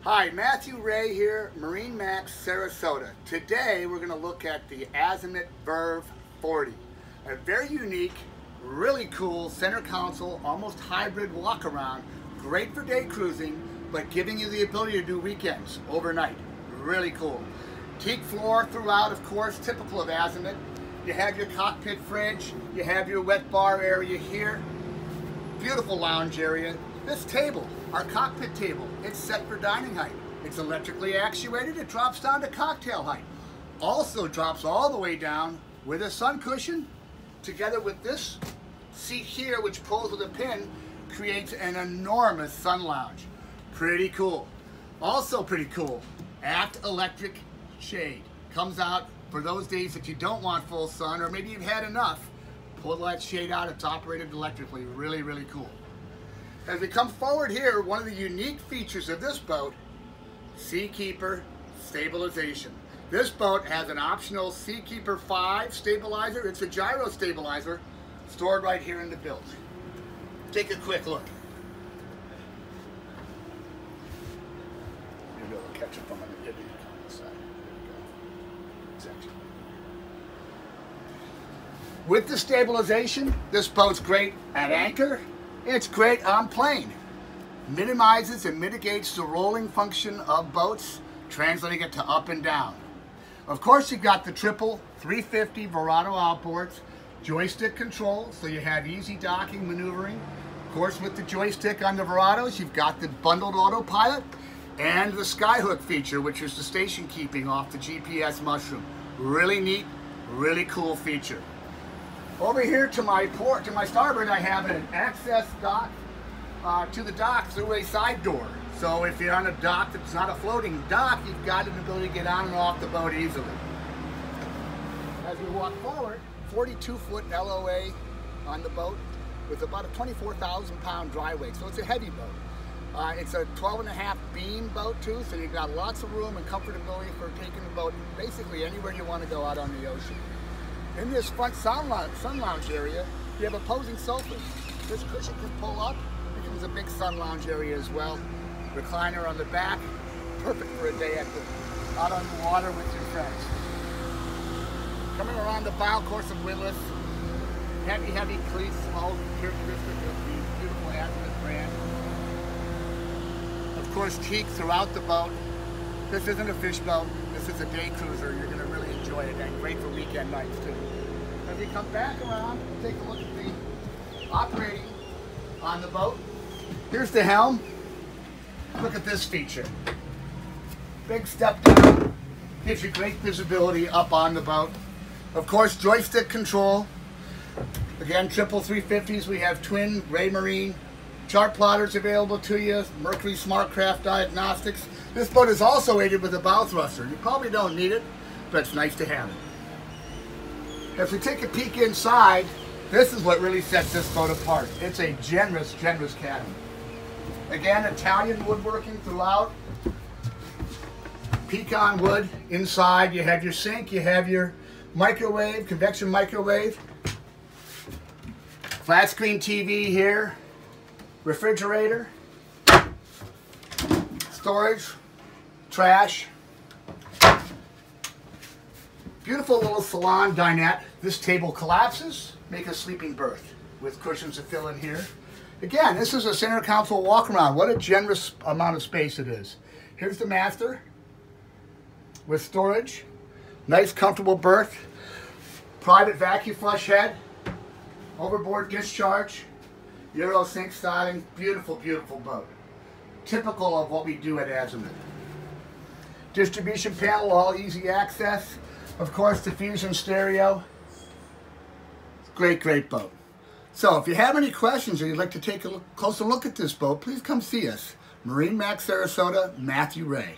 Hi, Matthew Ray here, MarineMax Sarasota. Today we're going to look at the Azimut Verve 40. A very unique, really cool center console, almost hybrid walk around. Great for day cruising, but giving you the ability to do weekends, overnight. Really cool. Teak floor throughout, of course, typical of Azimut. You have your cockpit fridge, you have your wet bar area here. Beautiful lounge area. This table, our cockpit table, it's set for dining height. It's electrically actuated, it drops down to cocktail height. Also drops all the way down with a sun cushion, together with this seat here, which pulls with a pin, creates an enormous sun lounge. Pretty cool. Also pretty cool, aft electric shade. Comes out for those days that you don't want full sun, or maybe you've had enough. Pull that shade out, it's operated electrically. Really, really cool. As we come forward here, one of the unique features of this boat, Keeper Stabilization. This boat has an optional Keeper 5 stabilizer. It's a gyro stabilizer stored right here in the bilge. Take a quick look. Maybe I'll catch it from on the side. Exactly. With the stabilization, this boat's great at anchor. It's great on plane. Minimizes and mitigates the rolling function of boats, translating it to up and down. Of course, you've got the triple 350 Verado outboards, joystick control, so you have easy docking, maneuvering. Of course, with the joystick on the Verados, you've got the bundled autopilot and the skyhook feature, which is the station keeping off the GPS mushroom. Really neat, really cool feature. Over here to my starboard, I have an access dock to the dock through a side door. So if you're on a dock that's not a floating dock, you've got an ability to get on and off the boat easily. As we walk forward, 42-foot LOA on the boat with about a 24,000 pound dry weight. So it's a heavy boat. It's a 12.5 beam boat too, so you've got lots of room and comfortability for taking the boat basically anywhere you want to go out on the ocean. In this front sun lounge area, you have opposing sofas. This cushion can pull up, becomes a big sun lounge area as well. Recliner on the back, perfect for a day out on the water with your friends. Coming around the bow, of course, of Willis. Heavy cleats, all characteristic of the beautiful Azimut brand. Of course, teak throughout the boat. This isn't a fish boat. This is a day cruiser. You're going to really enjoy it, and great for weekend nights too. As we come back around, we'll take a look at the operating on the boat. Here's the helm. Look at this feature. Big step down, gives you great visibility up on the boat. Of course, joystick control. Again, triple 350s. We have twin Raymarine chart plotters available to you. Mercury Smartcraft diagnostics. This boat is also aided with a bow thruster. You probably don't need it, but it's nice to have it. If we take a peek inside, this is what really sets this boat apart. It's a generous cabin. Again, Italian woodworking throughout. Pecan wood inside. You have your sink, you have your microwave, convection microwave. Flat screen TV here. Refrigerator. Storage. Trash. Beautiful little salon dinette. This table collapses, make a sleeping berth with cushions to fill in here. Again, this is a center console walk around. What a generous amount of space it is. Here's the master with storage. Nice comfortable berth. Private vacuum flush head. Overboard discharge. Euro sink styling. Beautiful, beautiful boat. Typical of what we do at Azimut. Distribution panel, all easy access. Of course, diffusion stereo. Great, great boat. So if you have any questions or you'd like to take a closer look at this boat, please come see us. MarineMax Sarasota, Matthew Ray.